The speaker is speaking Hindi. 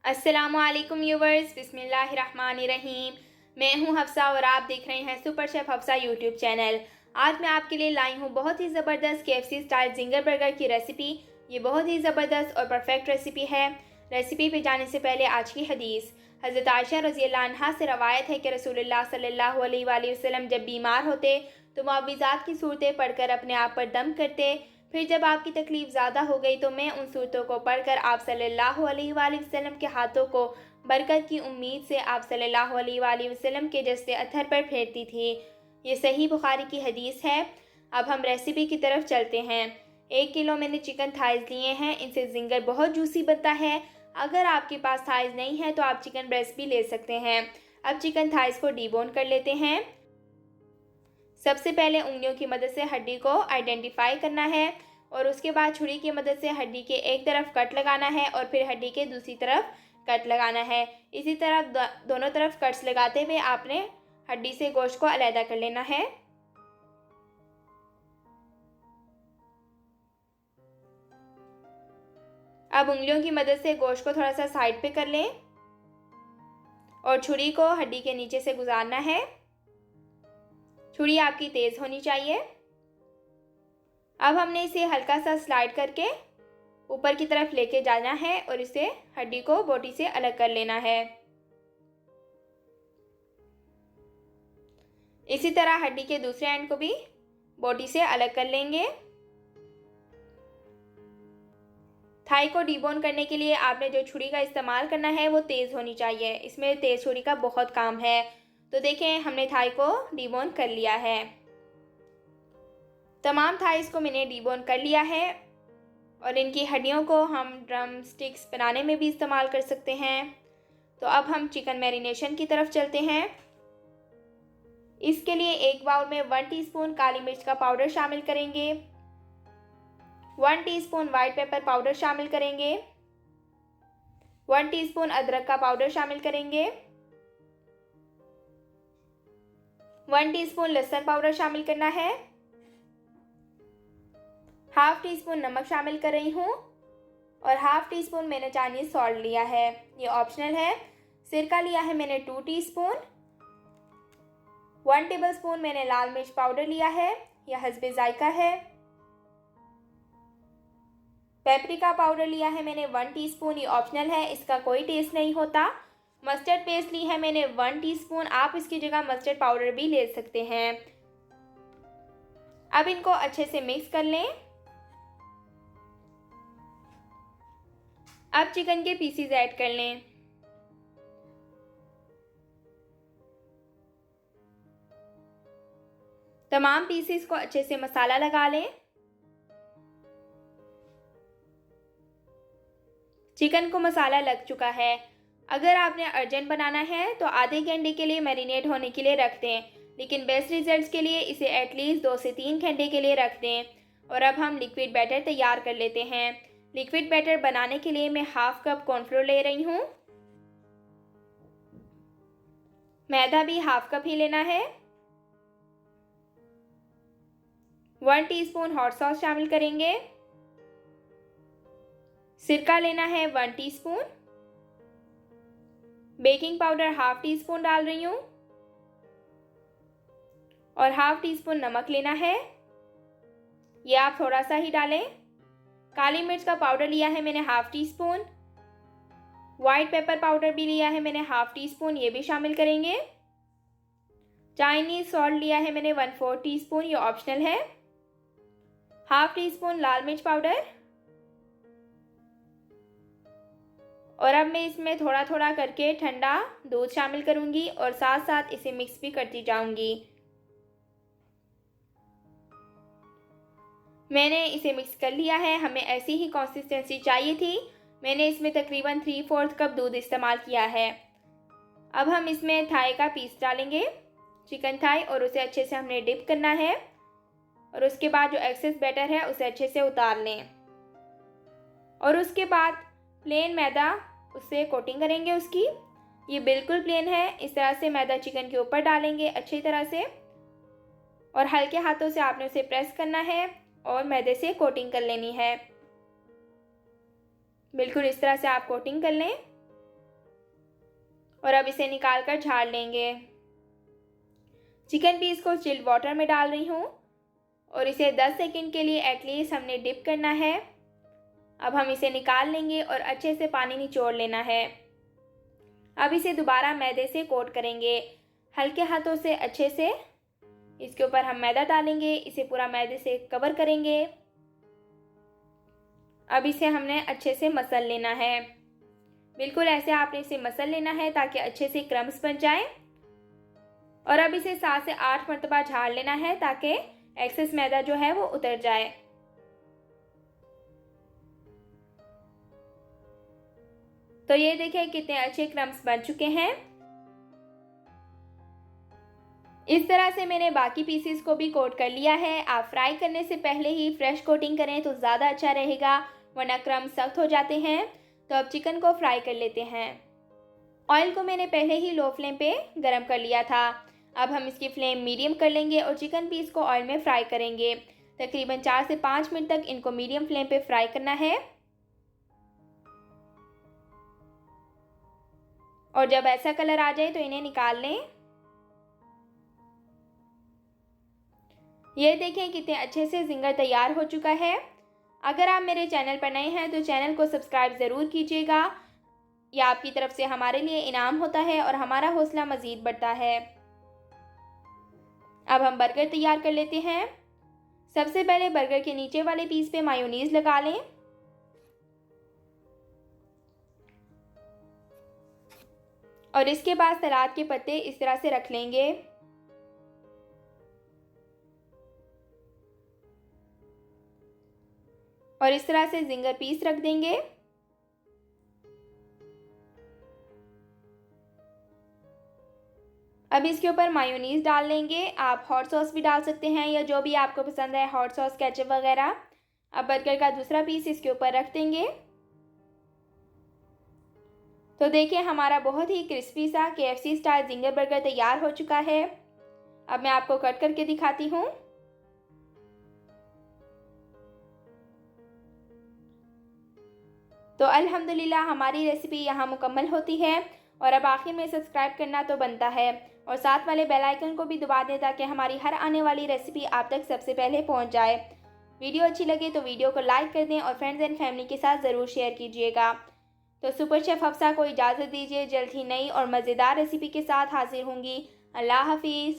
अस्सलामुअलैकुम व्यूवर्स, बिस्मिल्लाहिर्रहमानिर्रहीम। मैं हूं हफ्सा और आप देख रहे हैं super chef Hafsa YouTube channel. आज मैं आपके लिए लाई हूं बहुत ही ज़बरदस्त KFC स्टाइल जिंगर बर्गर की रेसिपी। ये बहुत ही ज़बरदस्त और परफेक्ट रेसिपी है। रेसिपी पे जाने से पहले आज की हदीस। हज़रत आयशा रज़ियल्लाहु अन्हा से रवायत है कि रसूलुल्लाह सल्लल्लाहु अलैहि वसल्लम जब बीमार होते तो मुअव्विज़ात की सूरतें पढ़कर अपने आप पर दम करते। फिर जब आपकी तकलीफ़ ज़्यादा हो गई तो मैं उन सूरतों को पढ़कर आप सल्लल्लाहु अलैहि वसल्लम के हाथों को बरकत की उम्मीद से आप सल्लल्लाहु अलैहि वसल्लम के जस्ते अत्थर पर फेरती थी। ये सही बुखारी की हदीस है। अब हम रेसिपी की तरफ चलते हैं। 1 किलो मैंने चिकन थाइज़ लिए हैं। इनसे जिंगर बहुत जूसी बनता है। अगर आपके पास थाइज़ नहीं है तो आप चिकन ब्रेस्ट भी ले सकते हैं। अब चिकन थाइज़ को डीबोन कर लेते हैं। सबसे पहले उंगलियों की मदद से हड्डी को आइडेंटिफाई करना है और उसके बाद छुरी की मदद से हड्डी के एक तरफ कट लगाना है और फिर हड्डी के दूसरी तरफ कट लगाना है। इसी तरह दोनों तरफ कट्स लगाते हुए आपने हड्डी से गोश्त को अलग कर लेना है। अब उंगलियों की मदद से गोश्त को थोड़ा सा साइड पे कर लें और छुरी को हड्डी के नीचे से गुजारना है। छुरी आपकी तेज़ होनी चाहिए। अब हमने इसे हल्का सा स्लाइड करके ऊपर की तरफ लेके जाना है और इसे हड्डी को बोटी से अलग कर लेना है। इसी तरह हड्डी के दूसरे एंड को भी बोटी से अलग कर लेंगे। थाई को डीबोन करने के लिए आपने जो छुरी का इस्तेमाल करना है वो तेज़ होनी चाहिए। इसमें तेज़ छुरी का बहुत काम है। तो देखें, हमने थाई को डीबोन कर लिया है। तमाम थाइस को मैंने डीबोन कर लिया है और इनकी हड्डियों को हम ड्रम स्टिक्स बनाने में भी इस्तेमाल कर सकते हैं। तो अब हम चिकन मैरिनेशन की तरफ चलते हैं। इसके लिए एक बाउल में 1 टीस्पून काली मिर्च का पाउडर शामिल करेंगे, 1 टीस्पून वाइट पेपर पाउडर शामिल करेंगे, 1 टीस्पून अदरक का पाउडर शामिल करेंगे, 1 टीस्पून लहसुन पाउडर शामिल करना है, हाफ टी स्पून नमक शामिल कर रही हूँ और हाफ टी स्पून मैंने चाइनीज सॉल्ट लिया है। ये ऑप्शनल है। सिरका लिया है मैंने 2 टीस्पून, 1 टेबलस्पून मैंने लाल मिर्च पाउडर लिया है, यह हस्बे जायका है। पेपरिका पाउडर लिया है मैंने 1 टीस्पून, ये ऑप्शनल है, इसका कोई टेस्ट नहीं होता। मस्टर्ड पेस्ट ली है मैंने 1 टीस्पून, आप इसकी जगह मस्टर्ड पाउडर भी ले सकते हैं। अब इनको अच्छे से मिक्स कर लें। अब चिकन के पीसीज ऐड कर लें। तमाम पीसीज को अच्छे से मसाला लगा लें। चिकन को मसाला लग चुका है। अगर आपने अर्जेंट बनाना है तो आधे घंटे के लिए मैरिनेट होने के लिए रख दें, लेकिन बेस्ट रिजल्ट्स के लिए इसे एटलीस्ट 2 से 3 घंटे के लिए रख दें। और अब हम लिक्विड बैटर तैयार कर लेते हैं। लिक्विड बैटर बनाने के लिए मैं हाफ कप कॉर्नफ्लोर ले रही हूँ। मैदा भी हाफ कप ही लेना है। 1 टीस्पून हॉट सॉस शामिल करेंगे। सिरका लेना है 1 teaspoon. Baking powder half tea spoon डाल रही हूँ और हाफ टी स्पून नमक लेना है, ये आप थोड़ा सा ही डालें। काली मिर्च का पाउडर लिया है मैंने half tea spoon, white pepper powder भी लिया है मैंने हाफ टी स्पून, ये भी शामिल करेंगे। चाइनीज सॉल्ट लिया है मैंने 1/4 टीस्पून, ये ऑप्शनल है। हाफ टी स्पून लाल मिर्च पाउडर और अब मैं इसमें थोड़ा थोड़ा करके ठंडा दूध शामिल करूंगी और साथ साथ इसे मिक्स भी करती जाऊंगी। मैंने इसे मिक्स कर लिया है। हमें ऐसी ही कंसिस्टेंसी चाहिए थी। मैंने इसमें तकरीबन 3/4 कप दूध इस्तेमाल किया है। अब हम इसमें थाई का पीस डालेंगे, चिकन थाई, और उसे अच्छे से हमने डिप करना है और उसके बाद जो एक्सेस बैटर है उसे अच्छे से उतार लें और उसके बाद प्लेन मैदा उससे कोटिंग करेंगे उसकी। ये बिल्कुल प्लेन है। इस तरह से मैदा चिकन के ऊपर डालेंगे अच्छी तरह से और हल्के हाथों से आपने उसे प्रेस करना है और मैदे से कोटिंग कर लेनी है। बिल्कुल इस तरह से आप कोटिंग कर लें। और अब इसे निकाल कर झाड़ लेंगे। चिकन पीस को चिल्ड वाटर में डाल रही हूँ और इसे 10 सेकंड के लिए एटलीस्ट हमने डिप करना है। अब हम इसे निकाल लेंगे और अच्छे से पानी निचोड़ लेना है। अब इसे दोबारा मैदे से कोट करेंगे, हल्के हाथों से अच्छे से। इसके ऊपर हम मैदा डालेंगे, इसे पूरा मैदे से कवर करेंगे। अब इसे हमने अच्छे से मसल लेना है। बिल्कुल ऐसे आपने इसे मसल लेना है ताकि अच्छे से क्रम्स बन जाएं। और अब इसे 7 से 8 मरतबा झाड़ लेना है ताकि एक्सेस मैदा जो है वो उतर जाए। तो ये देखिए कितने अच्छे क्रम्स बन चुके हैं। इस तरह से मैंने बाकी पीसेस को भी कोट कर लिया है। आप फ्राई करने से पहले ही फ्रेश कोटिंग करें तो ज़्यादा अच्छा रहेगा, वरना क्रम्स सख्त हो जाते हैं। तो अब चिकन को फ्राई कर लेते हैं। ऑयल को मैंने पहले ही लो फ्लेम पे गरम कर लिया था। अब हम इसकी फ्लेम मीडियम कर लेंगे और चिकन पीस को ऑयल में फ्राई करेंगे। तकरीबन 4 से 5 मिनट तक इनको मीडियम फ्लेम पे फ्राई करना है। और जब ऐसा कलर आ जाए तो इन्हें निकाल लें। ये देखें कितने अच्छे से जिंगर तैयार हो चुका है। अगर आप मेरे चैनल पर नए हैं तो चैनल को सब्सक्राइब ज़रूर कीजिएगा। यह आपकी तरफ से हमारे लिए इनाम होता है और हमारा हौसला मज़ीद बढ़ता है। अब हम बर्गर तैयार कर लेते हैं। सबसे पहले बर्गर के नीचे वाले पीस पे मायोनीज़ लगा लें। और इसके बाद सलाद के पत्ते इस तरह से रख लेंगे। और इस तरह से जिंगर पीस रख देंगे। अब इसके ऊपर मायोनीज़ डाल लेंगे। आप हॉट सॉस भी डाल सकते हैं या जो भी आपको पसंद है, हॉट सॉस, केचप वगैरह। अब बर्गर का दूसरा पीस इसके ऊपर रख देंगे। तो देखिए हमारा बहुत ही क्रिस्पी सा KFC स्टाइल जिंगर बर्गर तैयार हो चुका है। अब मैं आपको कट करके दिखाती हूँ। तो अल्हम्दुलिल्लाह हमारी रेसिपी यहाँ मुकम्मल होती है। और अब आखिर में सब्सक्राइब करना तो बनता है और साथ वाले बेल आइकन को भी दबा दें ताकि हमारी हर आने वाली रेसिपी आप तक सबसे पहले पहुँच जाए। वीडियो अच्छी लगे तो वीडियो को लाइक कर दें और फ्रेंड्स एंड फैमिली के साथ ज़रूर शेयर कीजिएगा। तो सुपर शेफ़ हफ्सा को इजाज़त दीजिए। जल्द ही नई और मज़ेदार रेसिपी के साथ हाजिर होंगी। अल्लाह हाफिज़।